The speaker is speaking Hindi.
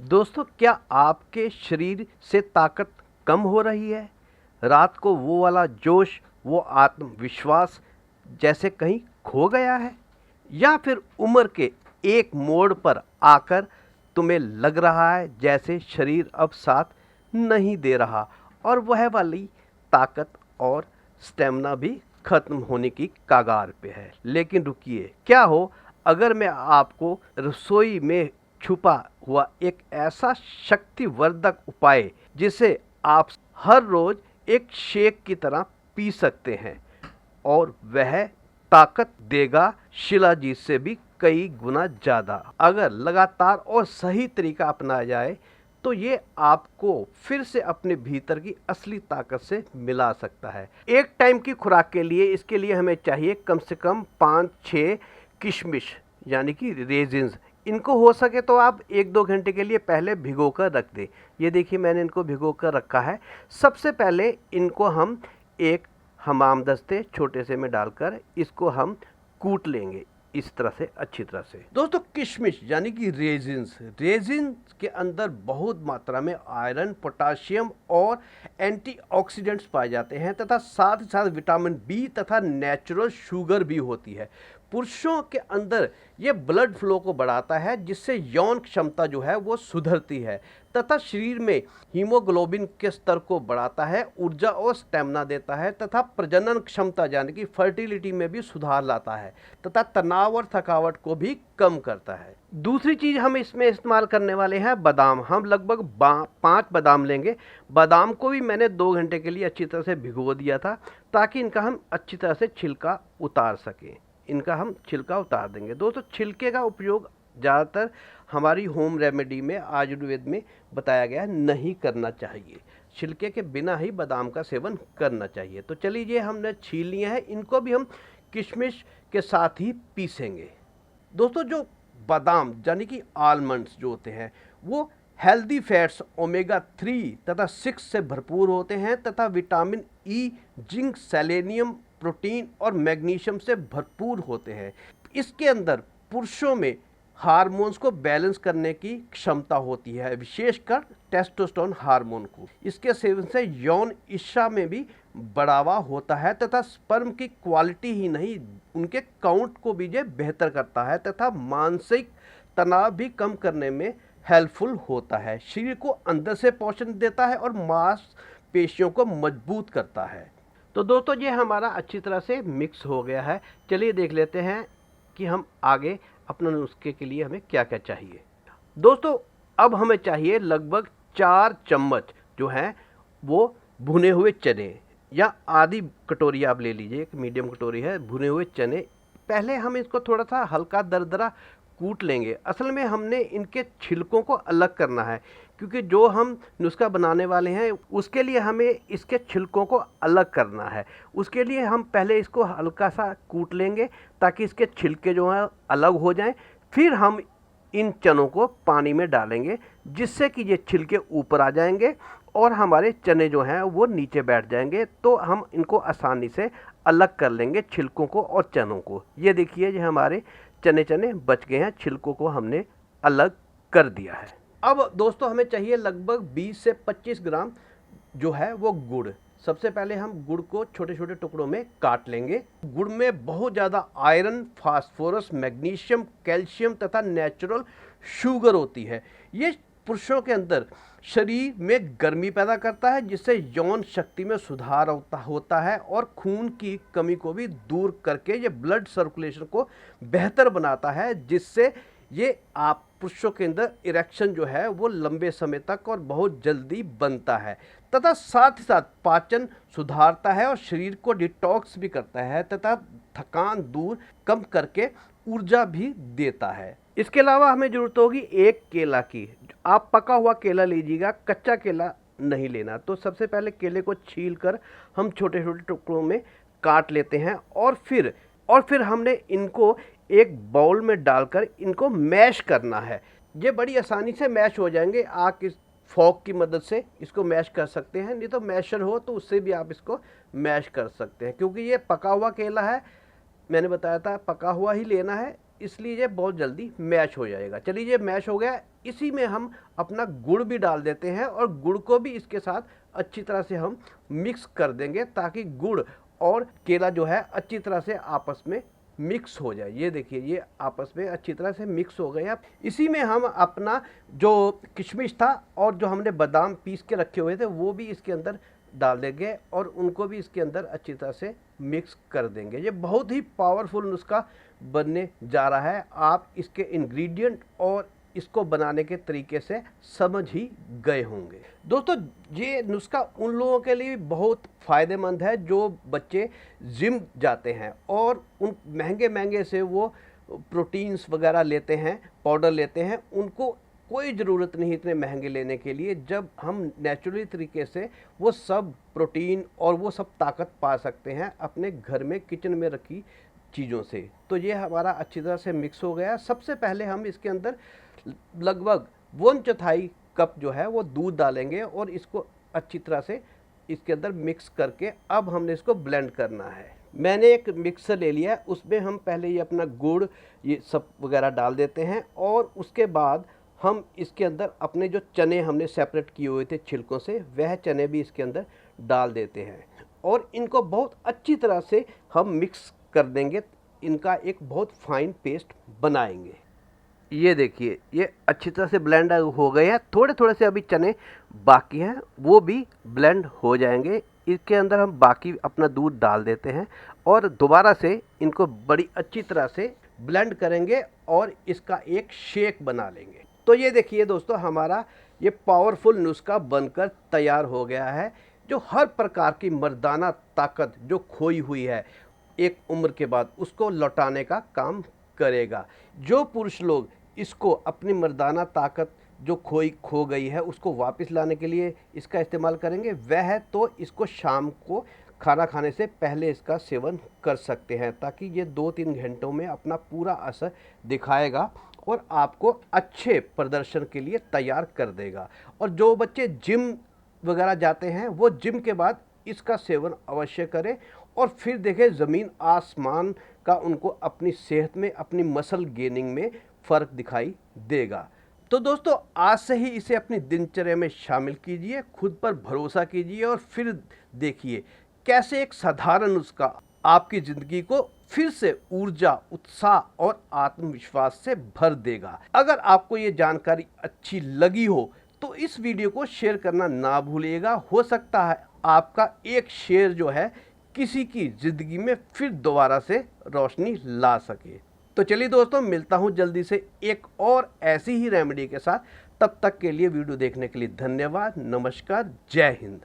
दोस्तों, क्या आपके शरीर से ताकत कम हो रही है? रात को वो वाला जोश, वो आत्मविश्वास जैसे कहीं खो गया है? या फिर उम्र के एक मोड़ पर आकर तुम्हें लग रहा है जैसे शरीर अब साथ नहीं दे रहा और वह वाली ताकत और स्टेमिना भी खत्म होने की कगार पे है? लेकिन रुकिए, क्या हो अगर मैं आपको रसोई में छुपा हुआ एक ऐसा शक्तिवर्धक उपाय जिसे आप हर रोज एक शेक की तरह पी सकते हैं और वह ताकत देगा शिलाजीत से भी कई गुना ज़्यादा। अगर लगातार और सही तरीका अपनाया जाए तो ये आपको फिर से अपने भीतर की असली ताकत से मिला सकता है। एक टाइम की खुराक के लिए इसके लिए हमें चाहिए कम से कम 5-6 किशमिश यानी कि रेजिन्स। इनको हो सके तो आप 1-2 घंटे के लिए पहले भिगो कर रख दें। ये देखिए, मैंने इनको भिगो कर रखा है। सबसे पहले इनको हम एक हमामदस्ते छोटे से में डालकर इसको हम कूट लेंगे इस तरह से, अच्छी तरह से। दोस्तों, किशमिश यानी कि रेजिन्स के अंदर बहुत मात्रा में आयरन, पोटाशियम और एंटीऑक्सीडेंट्स पाए जाते हैं तथा साथ ही साथ विटामिन बी तथा नेचुरल शुगर भी होती है। पुरुषों के अंदर ये ब्लड फ्लो को बढ़ाता है जिससे यौन क्षमता जो है वो सुधरती है तथा शरीर में हीमोग्लोबिन के स्तर को बढ़ाता है, ऊर्जा और स्टेमिना देता है तथा प्रजनन क्षमता यानी कि फर्टिलिटी में भी सुधार लाता है तथा तनाव और थकावट को भी कम करता है। दूसरी चीज़ हम इसमें इस्तेमाल करने वाले हैं बादाम। हम लगभग 5 बादाम लेंगे। बादाम को भी मैंने 2 घंटे के लिए अच्छी तरह से भिगो दिया था ताकि इनका हम अच्छी तरह से छिलका उतार सकें। इनका हम छिलका उतार देंगे। दोस्तों, छिलके का उपयोग ज़्यादातर हमारी होम रेमेडी में, आयुर्वेद में बताया गया नहीं करना चाहिए। छिलके के बिना ही बादाम का सेवन करना चाहिए। तो चलिए, ये हमने छील लिए हैं, इनको भी हम किशमिश के साथ ही पीसेंगे। दोस्तों, जो बादाम यानी कि आलमंड्स जो होते हैं वो हेल्दी फैट्स ओमेगा 3 तथा 6 से भरपूर होते हैं तथा vitamin E, zinc, selenium, protein और मैग्नीशियम से भरपूर होते हैं। इसके अंदर पुरुषों में हार्मोन्स को बैलेंस करने की क्षमता होती है, विशेषकर टेस्टोस्टेरोन हार्मोन को। इसके सेवन से यौन इच्छा में भी बढ़ावा होता है तथा स्पर्म की क्वालिटी ही नहीं, उनके काउंट को भी ये बेहतर करता है तथा मानसिक तनाव भी कम करने में हेल्पफुल होता है। शरीर को अंदर से पोषण देता है और मांसपेशियों को मजबूत करता है। तो दोस्तों, ये हमारा अच्छी तरह से मिक्स हो गया है। चलिए देख लेते हैं कि हम आगे अपने नुस्खे के लिए हमें क्या क्या चाहिए। दोस्तों, अब हमें चाहिए लगभग 4 चम्मच जो हैं वो भुने हुए चने, या आधी कटोरी आप ले लीजिए, एक मीडियम कटोरी है भुने हुए चने। पहले हम इसको थोड़ा सा हल्का दरदरा कूट लेंगे। असल में हमने इनके छिलकों को अलग करना है क्योंकि जो हम नुस्खा बनाने वाले हैं उसके लिए हमें इसके छिलकों को अलग करना है। उसके लिए हम पहले इसको हल्का सा कूट लेंगे ताकि इसके छिलके जो हैं अलग हो जाएं। फिर हम इन चनों को पानी में डालेंगे जिससे कि ये छिलके ऊपर आ जाएंगे और हमारे चने जो हैं वो नीचे बैठ जाएंगे। तो हम इनको आसानी से अलग कर लेंगे, छिलकों को और चनों को। ये देखिए, ये हमारे चने बच गए हैं, छिलकों को हमने अलग कर दिया है। अब दोस्तों, हमें चाहिए लगभग 20 से 25 ग्राम जो है वो गुड़। सबसे पहले हम गुड़ को छोटे छोटे टुकड़ों में काट लेंगे। गुड़ में बहुत ज़्यादा आयरन, फास्फोरस, मैग्नीशियम, कैल्शियम तथा नेचुरल शुगर होती है। ये पुरुषों के अंदर शरीर में गर्मी पैदा करता है जिससे यौन शक्ति में सुधार होता है और खून की कमी को भी दूर करके ये ब्लड सर्कुलेशन को बेहतर बनाता है जिससे ये आप पुरुषों के अंदर इरेक्शन जो है वो लंबे समय तक और बहुत जल्दी बनता है तथा साथ ही साथ पाचन सुधारता है और शरीर को डिटॉक्स भी करता है तथा थकान दूर कम करके ऊर्जा भी देता है। इसके अलावा हमें ज़रूरत होगी एक केला की। आप पका हुआ केला लीजिएगा, कच्चा केला नहीं लेना। तो सबसे पहले केले को छील कर हम छोटे छोटे टुकड़ों में काट लेते हैं और फिर हमने इनको एक बाउल में डालकर इनको मैश करना है। ये बड़ी आसानी से मैश हो जाएंगे। आप इस फॉक की मदद से इसको मैश कर सकते हैं, नहीं तो मैशर हो तो उससे भी आप इसको मैश कर सकते हैं। क्योंकि ये पका हुआ केला है, मैंने बताया था पका हुआ ही लेना है, इसलिए ये बहुत जल्दी मैश हो जाएगा। चलिए ये मैश हो गया, इसी में हम अपना गुड़ भी डाल देते हैं और गुड़ को भी इसके साथ अच्छी तरह से हम मिक्स कर देंगे ताकि गुड़ और केला जो है अच्छी तरह से आपस में मिक्स हो जाए। ये देखिए ये आपस में अच्छी तरह से मिक्स हो गए। अब इसी में हम अपना जो किशमिश था और जो हमने बादाम पीस के रखे हुए थे वो भी इसके अंदर डाल देंगे और उनको भी इसके अंदर अच्छी तरह से मिक्स कर देंगे। ये बहुत ही पावरफुल नुस्खा बनने जा रहा है। आप इसके इंग्रेडिएंट और इसको बनाने के तरीके से समझ ही गए होंगे। दोस्तों ये नुस्खा उन लोगों के लिए बहुत फ़ायदेमंद है जो बच्चे जिम जाते हैं और उन महंगे से वो प्रोटीन्स वगैरह लेते हैं, पाउडर लेते हैं। उनको कोई ज़रूरत नहीं इतने महंगे लेने के लिए, जब हम नेचुरली तरीके से वो सब प्रोटीन और वो सब ताकत पा सकते हैं अपने घर में किचन में रखी चीज़ों से। तो ये हमारा अच्छी तरह से मिक्स हो गया। सबसे पहले हम इसके अंदर लगभग 1/4 कप जो है वो दूध डालेंगे और इसको अच्छी तरह से इसके अंदर मिक्स करके अब हमने इसको ब्लेंड करना है। मैंने एक मिक्सर ले लिया है, उसमें हम पहले ये अपना गुड़ ये सब वगैरह डाल देते हैं और उसके बाद हम इसके अंदर अपने जो चने हमने सेपरेट किए हुए थे छिलकों से, वह चने भी इसके अंदर डाल देते हैं और इनको बहुत अच्छी तरह से हम मिक्स कर देंगे। इनका एक बहुत फाइन पेस्ट बनाएंगे। ये देखिए ये अच्छी तरह से ब्लेंड हो गए हैं। थोड़े से अभी चने बाकी हैं, वो भी ब्लेंड हो जाएंगे। इसके अंदर हम बाकी अपना दूध डाल देते हैं और दोबारा से इनको बड़ी अच्छी तरह से ब्लेंड करेंगे और इसका एक शेक बना लेंगे। तो ये देखिए दोस्तों हमारा ये पावरफुल नुस्खा बनकर तैयार हो गया है, जो हर प्रकार की मर्दाना ताकत जो खोई हुई है एक उम्र के बाद उसको लौटाने का काम करेगा। जो पुरुष लोग इसको अपनी मर्दाना ताकत जो खो गई है उसको वापस लाने के लिए इसका इस्तेमाल करेंगे, वह तो इसको शाम को खाना खाने से पहले इसका सेवन कर सकते हैं, ताकि ये 2-3 घंटों में अपना पूरा असर दिखाएगा और आपको अच्छे प्रदर्शन के लिए तैयार कर देगा। और जो बच्चे जिम वगैरह जाते हैं वो जिम के बाद इसका सेवन अवश्य करें और फिर देखें ज़मीन आसमान का उनको अपनी सेहत में, अपनी मसल गेनिंग में फ़र्क दिखाई देगा। तो दोस्तों आज से ही इसे अपनी दिनचर्या में शामिल कीजिए, खुद पर भरोसा कीजिए और फिर देखिए कैसे एक साधारण नुस्खा आपकी ज़िंदगी को फिर से ऊर्जा, उत्साह और आत्मविश्वास से भर देगा। अगर आपको ये जानकारी अच्छी लगी हो तो इस वीडियो को शेयर करना ना भूलिएगा। हो सकता है आपका एक शेयर जो है किसी की ज़िंदगी में फिर दोबारा से रोशनी ला सके। तो चलिए दोस्तों मिलता हूँ जल्दी से एक और ऐसी ही रेमेडी के साथ। तब तक के लिए वीडियो देखने के लिए धन्यवाद। नमस्कार, जय हिंद।